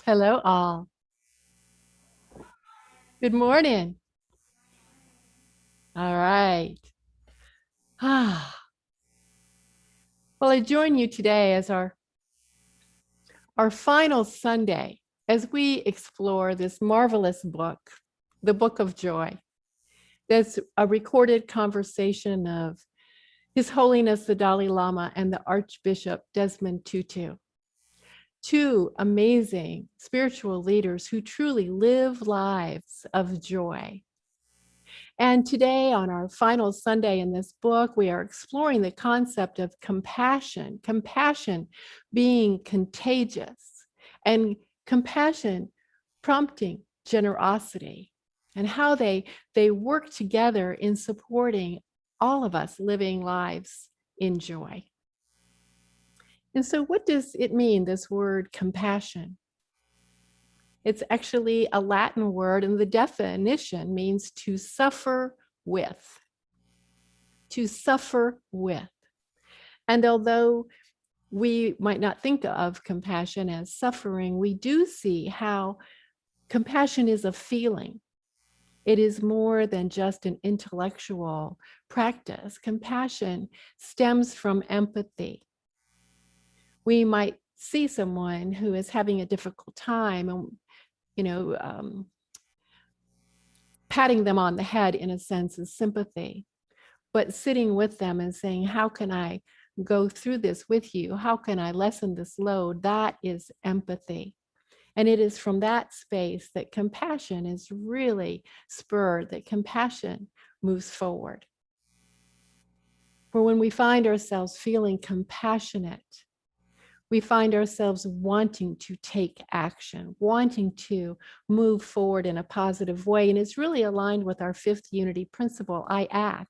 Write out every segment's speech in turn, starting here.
Hello, all. Good morning. All right. Well, I join you today as our final Sunday as we explore this marvelous book, the Book of Joy. That's a recorded conversation of His Holiness the Dalai Lama and the Archbishop Desmond Tutu. Two amazing spiritual leaders who truly live lives of joy. And today, on our final Sunday in this book, we are exploring the concept of compassion, compassion being contagious, and compassion prompting generosity, and how they work together in supporting all of us living lives in joy. And so, what does it mean, this word compassion? It's actually a Latin word, and the definition means to suffer with. To suffer with. And although we might not think of compassion as suffering, we do see how compassion is a feeling. It is more than just an intellectual practice. Compassion stems from empathy. We might see someone who is having a difficult time and patting them on the head in a sense is sympathy, but sitting with them and saying, how can I go through this with you? How can I lessen this load? That is empathy. And it is from that space that compassion is really spurred, that compassion moves forward. For when we find ourselves feeling compassionate, we find ourselves wanting to take action, wanting to move forward in a positive way. And it's really aligned with our fifth unity principle, I act.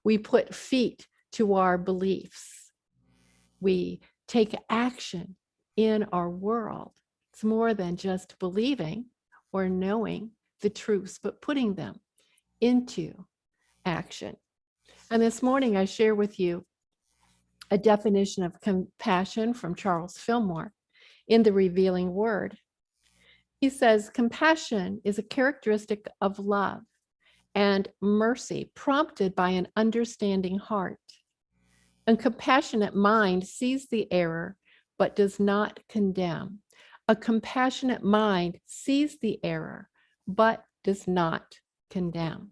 We put feet to our beliefs. We take action in our world. It's more than just believing or knowing the truths, but putting them into action. And this morning I share with you a definition of compassion from Charles Fillmore in The Revealing Word. He says, compassion is a characteristic of love and mercy prompted by an understanding heart. A compassionate mind sees the error but does not condemn. A compassionate mind sees the error but does not condemn.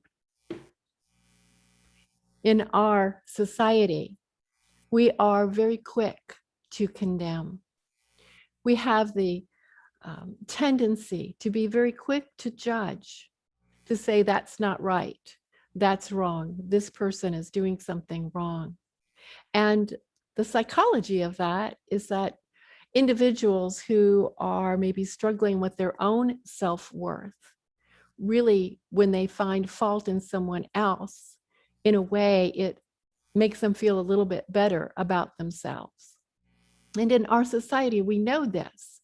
In our society, we are very quick to condemn. We have the tendency to be very quick to judge, to say that's not right, that's wrong, this person is doing something wrong. And the psychology of that is that individuals who are maybe struggling with their own self-worth, really, when they find fault in someone else, in a way, it makes them feel a little bit better about themselves. And in our society, we know this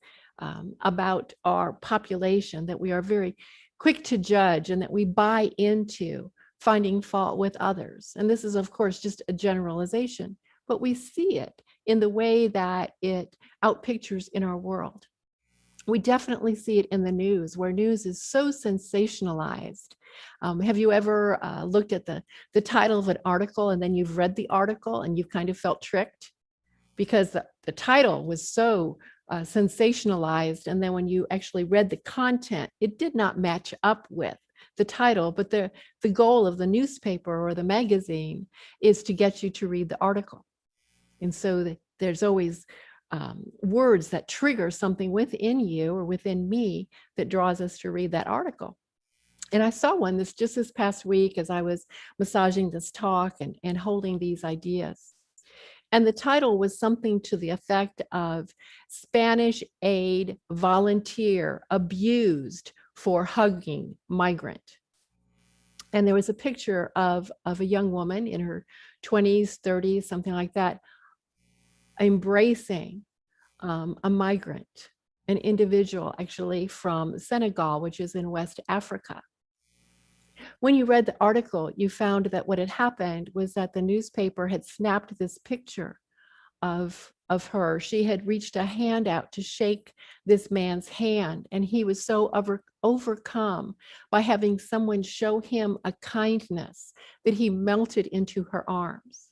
about our population, that we are very quick to judge and that we buy into finding fault with others. And this is, of course, just a generalization, but we see it in the way that it outpictures in our world. We definitely see it in the news, where news is so sensationalized. Have you ever looked at the title of an article and then you've read the article and you've kind of felt tricked because the title was so sensationalized, and then when you actually read the content, it did not match up with the title, but the goal of the newspaper or the magazine is to get you to read the article. And so there's always words that trigger something within you or within me that draws us to read that article. And I saw one this past week as I was massaging this talk and holding these ideas. And the title was something to the effect of Spanish aid volunteer abused for hugging migrant. And there was a picture of a young woman in her 20s, 30s, something like that, embracing a migrant, an individual actually from Senegal, which is in West Africa. When you read the article, you found that what had happened was that the newspaper had snapped this picture of of her. She had reached a hand out to shake this man's hand, and he was so overcome by having someone show him a kindness that he melted into her arms.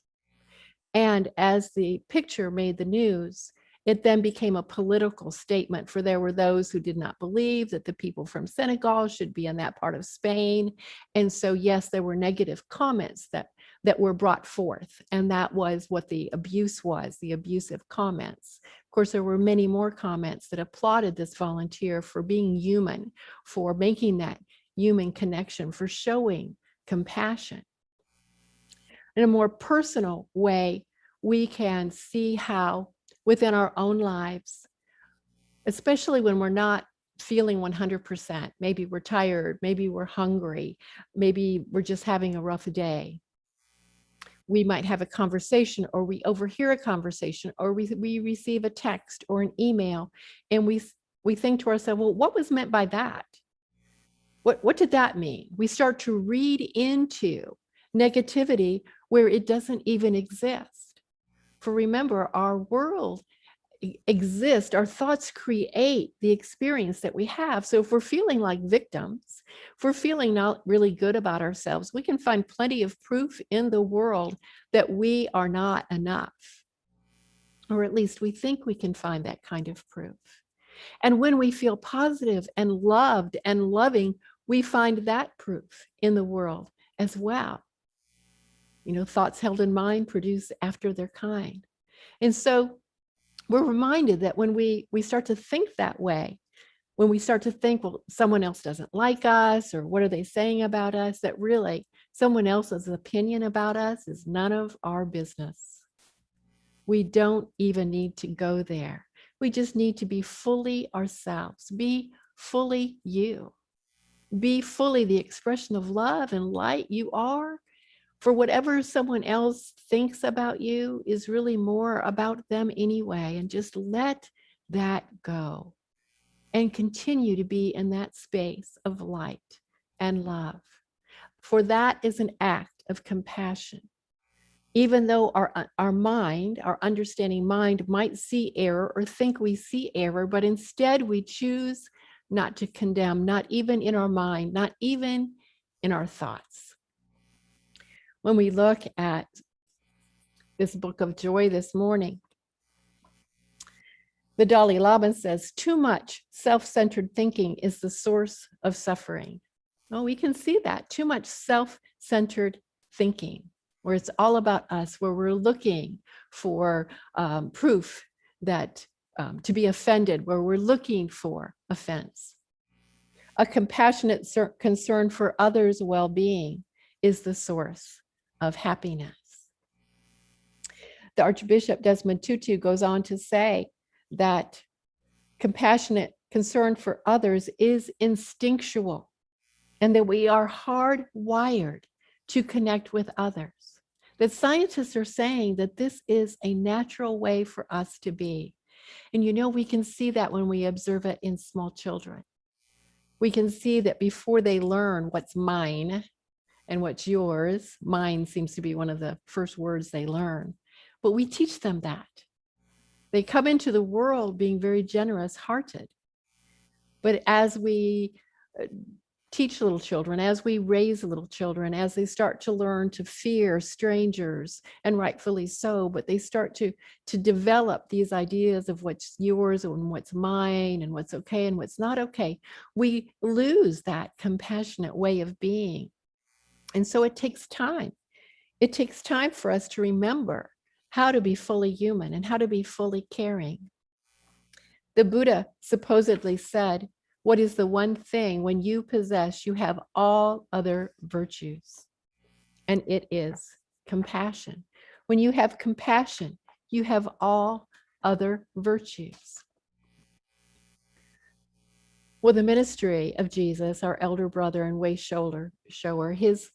And as the picture made the news, it then became a political statement, for there were those who did not believe that the people from Senegal should be in that part of Spain. And so, yes, there were negative comments that were brought forth. And that was what the abuse was, the abusive comments. Of course, there were many more comments that applauded this volunteer for being human, for making that human connection, for showing compassion. In a more personal way, we can see how within our own lives, especially when we're not feeling 100%, maybe we're tired, maybe we're hungry, maybe we're just having a rough day, we might have a conversation, or we overhear a conversation, or we receive a text or an email, and we think to ourselves, well, what was meant by that? What did that mean? We start to read into negativity where it doesn't even exist. For remember, our world exists, our thoughts create the experience that we have. So if we're feeling like victims, if we're feeling not really good about ourselves, we can find plenty of proof in the world that we are not enough. Or at least we think we can find that kind of proof. And when we feel positive and loved and loving, we find that proof in the world as well. You know, thoughts held in mind produce after their kind. And so we're reminded that when we start to think that way, when we start to think, well, someone else doesn't like us, or what are they saying about us, that really someone else's opinion about us is none of our business. We don't even need to go there. We just need to be fully ourselves, be fully you, be fully the expression of love and light you are. For whatever someone else thinks about you is really more about them anyway, and just let that go and continue to be in that space of light and love. For that is an act of compassion. Even though our mind, our understanding mind, might see error or think we see error, but instead we choose not to condemn, not even in our mind, not even in our thoughts. When we look at this book of joy this morning, the Dalai Lama says, too much self-centered thinking is the source of suffering. Well, we can see that, too much self-centered thinking, where it's all about us, where we're looking for proof that to be offended, where we're looking for offense. A compassionate concern for others' well-being is the source of happiness. The Archbishop Desmond Tutu goes on to say that compassionate concern for others is instinctual, and that we are hardwired to connect with others. That scientists are saying that this is a natural way for us to be. And you know, we can see that when we observe it in small children. We can see that before they learn what's mine and what's yours, mine seems to be one of the first words they learn. But we teach them that. They come into the world being very generous-hearted. But as we teach little children, as we raise little children, as they start to learn to fear strangers, and rightfully so, but they start to develop these ideas of what's yours and what's mine and what's okay and what's not okay, we lose that compassionate way of being. And so it takes time. It takes time for us to remember how to be fully human and how to be fully caring. The Buddha supposedly said, what is the one thing when you possess, you have all other virtues? And it is compassion. When you have compassion, you have all other virtues. Well, the ministry of Jesus, our elder brother and way shower, his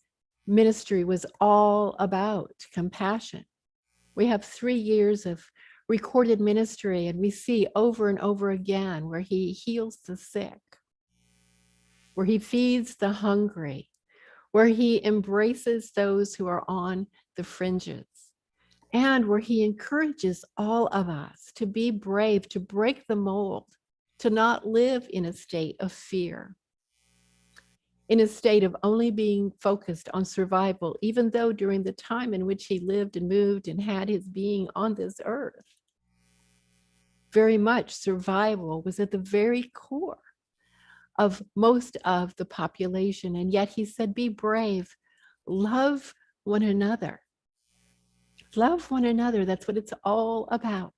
ministry was all about compassion. We have 3 years of recorded ministry, and we see over and over again where he heals the sick, where he feeds the hungry, where he embraces those who are on the fringes. and where he encourages all of us to be brave, to break the mold, to not live in a state of fear, in a state of only being focused on survival, even though during the time in which he lived and moved and had his being on this earth, very much survival was at the very core of most of the population. And yet he said, be brave, love one another. Love one another. That's what it's all about.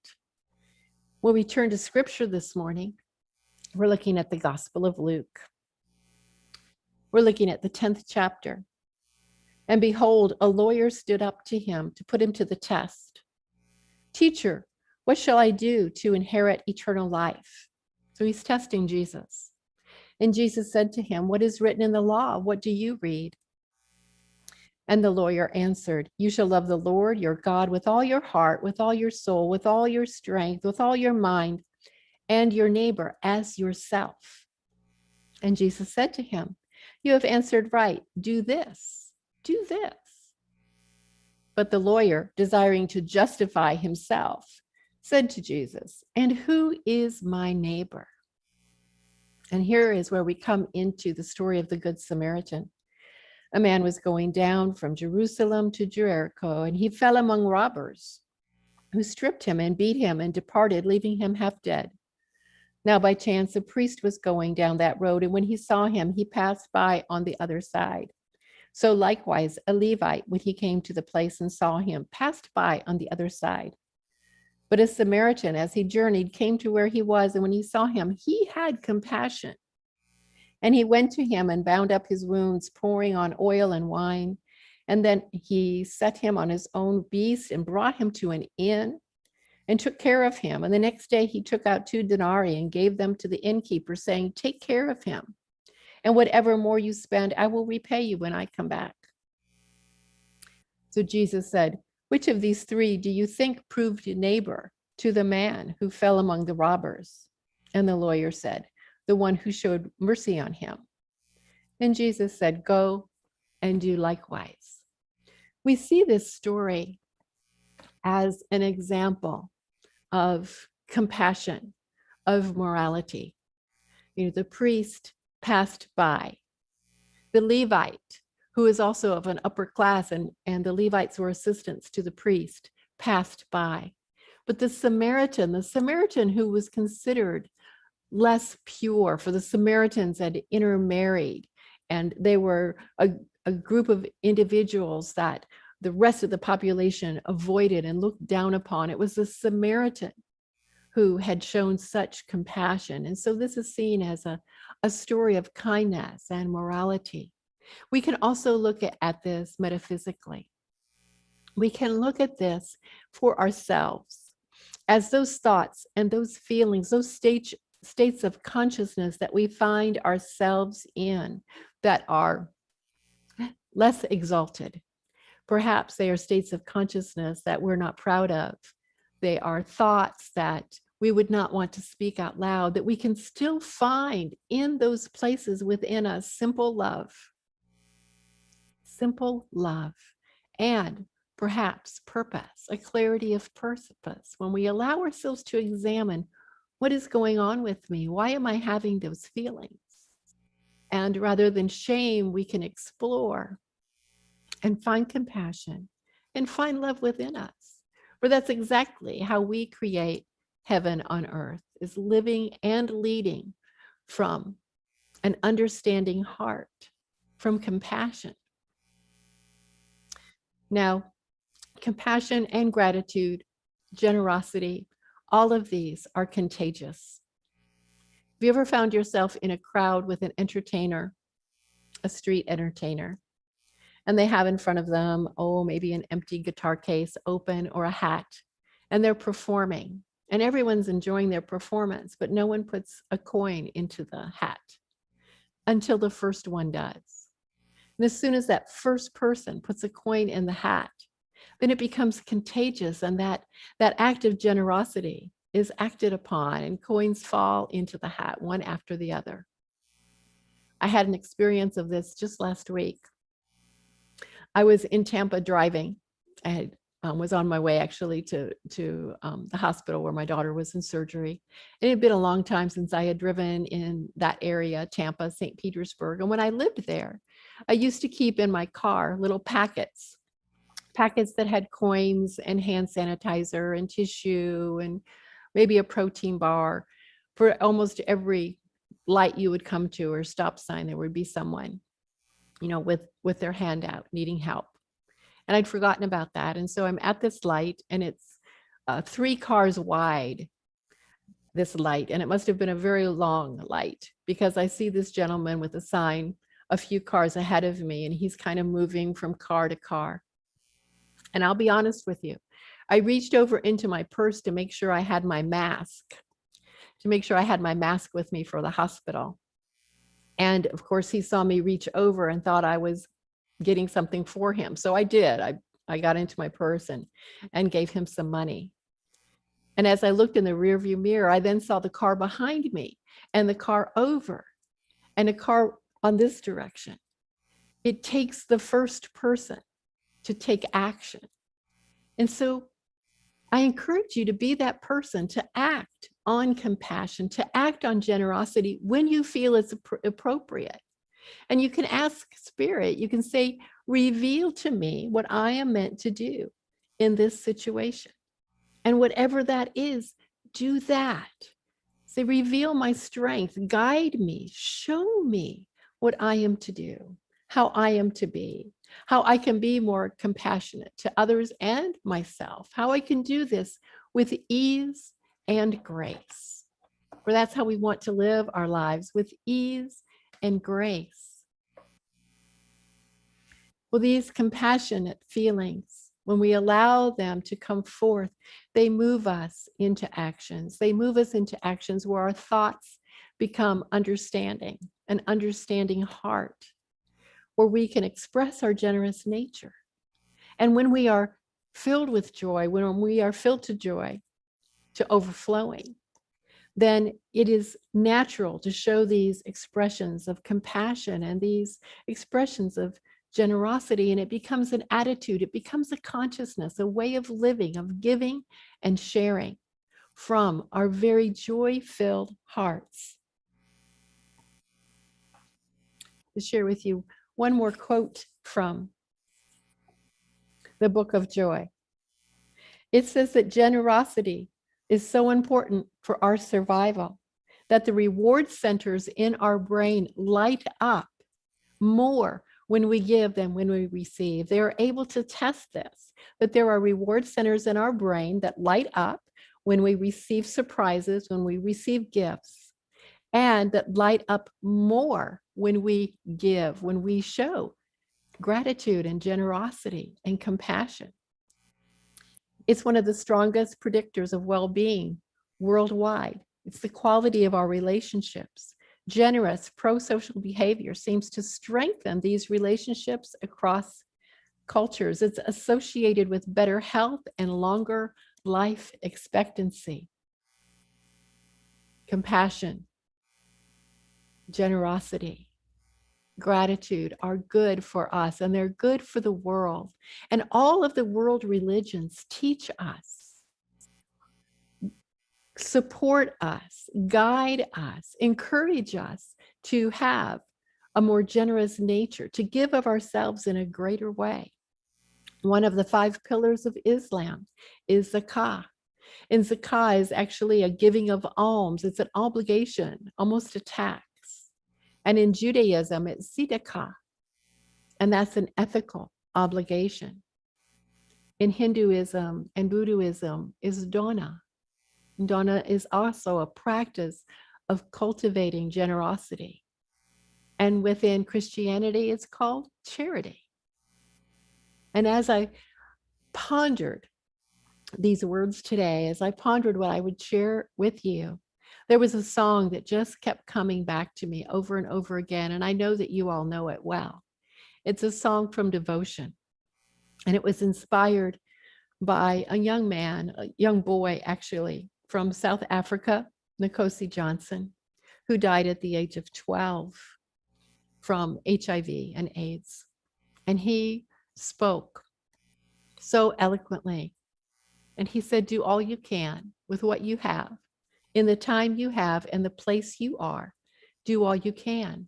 When we turn to scripture this morning, we're looking at the Gospel of Luke. We're looking at the 10th chapter. And behold, a lawyer stood up to him to put him to the test. Teacher, what shall I do to inherit eternal life? So he's testing Jesus. And Jesus said to him, what is written in the law? What do you read? And the lawyer answered, you shall love the Lord your God with all your heart, with all your soul, with all your strength, with all your mind, and your neighbor as yourself. And Jesus said to him, you have answered right. Do this, do this. But the lawyer, desiring to justify himself, said to Jesus, and who is my neighbor? And here is where we come into the story of the Good Samaritan. A man was going down from Jerusalem to Jericho, and he fell among robbers who stripped him and beat him and departed, leaving him half dead. Now, by chance, a priest was going down that road, and when he saw him, he passed by on the other side. So likewise, a Levite, when he came to the place and saw him, passed by on the other side. But a Samaritan, as he journeyed, came to where he was, and when he saw him, he had compassion. And he went to him and bound up his wounds, pouring on oil and wine. And then he set him on his own beast and brought him to an inn and took care of him. And the next day he took out 2 denarii and gave them to the innkeeper, saying, take care of him. And whatever more you spend, I will repay you when I come back. So Jesus said, which of these 3 do you think proved neighbor to the man who fell among the robbers? And the lawyer said, the one who showed mercy on him. And Jesus said, go and do likewise. We see this story as an example of compassion, of morality. The priest passed by. The Levite, who is also of an upper class, and the Levites were assistants to the priest, passed by. But the Samaritan who was considered less pure, for the Samaritans had intermarried, and they were a group of individuals that the rest of the population avoided and looked down upon. It was the Samaritan who had shown such compassion. And so this is seen as a story of kindness and morality. We can also look at this metaphysically. We can look at this for ourselves as those thoughts and those feelings, those states of consciousness that we find ourselves in that are less exalted. Perhaps they are states of consciousness that we're not proud of. They are thoughts that we would not want to speak out loud, that we can still find in those places within us simple love, and perhaps purpose, a clarity of purpose. When we allow ourselves to examine what is going on with me, why am I having those feelings? And rather than shame, we can explore and find compassion and find love within us. For that's exactly how we create heaven on earth, is living and leading from an understanding heart, from compassion. Now, compassion and gratitude, generosity, all of these are contagious. Have you ever found yourself in a crowd with an entertainer, a street entertainer, and they have in front of them, maybe an empty guitar case open or a hat, and they're performing, and everyone's enjoying their performance, but no one puts a coin into the hat until the first one does. And as soon as that first person puts a coin in the hat, then it becomes contagious, and that act of generosity is acted upon, and coins fall into the hat one after the other. I had an experience of this just last week. I was in Tampa driving. I had was on my way actually to the hospital where my daughter was in surgery. It had been a long time since I had driven in that area, Tampa, St. Petersburg. And when I lived there, I used to keep in my car little packets that had coins and hand sanitizer and tissue and maybe a protein bar. For almost every light you would come to or stop sign, there would be someone, with their hand out needing help. And I'd forgotten about that. And so I'm at this light, and it's 3 cars wide, this light. And it must have been a very long light, because I see this gentleman with a sign a few cars ahead of me, and he's kind of moving from car to car. And I'll be honest with you, I reached over into my purse to make sure I had my mask, with me for the hospital. And of course, he saw me reach over and thought I was getting something for him. So I did. I got into my purse and gave him some money. And as I looked in the rearview mirror, I then saw the car behind me and the car over and a car on this direction. It takes the first person to take action. And so I encourage you to be that person, to act on compassion, to act on generosity when you feel it's appropriate. And you can ask Spirit, you can say, reveal to me what I am meant to do in this situation. And whatever that is, do that. Say, reveal my strength, guide me, show me what I am to do, how I am to be, how I can be more compassionate to others and myself, how I can do this with ease and grace. For that's how we want to live our lives, with ease and grace. Well, these compassionate feelings, when we allow them to come forth, they move us into actions. They move us into actions where our thoughts become understanding, an understanding heart, where we can express our generous nature. And when we are filled with joy, when we are filled to joy, to overflowing, then it is natural to show these expressions of compassion and these expressions of generosity. And it becomes an attitude, it becomes a consciousness, a way of living, of giving and sharing from our very joy-filled hearts. To share with you one more quote from the Book of Joy. It says that generosity is so important for our survival that the reward centers in our brain light up more when we give than when we receive. They are able to test this, that there are reward centers in our brain that light up when we receive surprises, when we receive gifts, and that light up more when we give, when we show gratitude and generosity and compassion. It's one of the strongest predictors of well-being worldwide. It's the quality of our relationships. Generous, pro-social behavior seems to strengthen these relationships across cultures. It's associated with better health and longer life expectancy. Compassion, generosity, gratitude are good for us, and they're good for the world. And all of the world religions teach us, support us, guide us, encourage us to have a more generous nature, to give of ourselves in a greater way. One of the 5 pillars of Islam is zakah. And zakah is actually a giving of alms. It's an obligation, almost a tax. And in Judaism, it's tzedakah, and that's an ethical obligation. In Hinduism and Buddhism is dana. Dana is also a practice of cultivating generosity. And within Christianity, it's called charity. And as I pondered these words today, as I pondered what I would share with you, there was a song that just kept coming back to me over and over again, and I know that you all know it well. It's a song from devotion, and it was inspired by a young man, a young boy actually, from South Africa, Nkosi Johnson, who died at the age of 12 from HIV and AIDS. And he spoke so eloquently. And he said, do all you can with what you have, in the time you have and the place you are. Do all you can.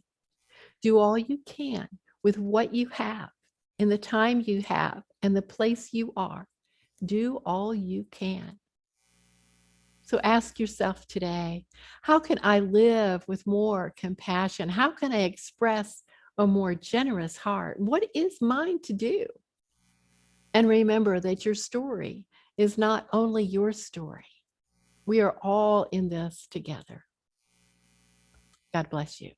Do all you can with what you have, in the time you have and the place you are. Do all you can. So ask yourself today, how can I live with more compassion? How can I express a more generous heart? What is mine to do? And remember that your story is not only your story. We are all in this together. God bless you.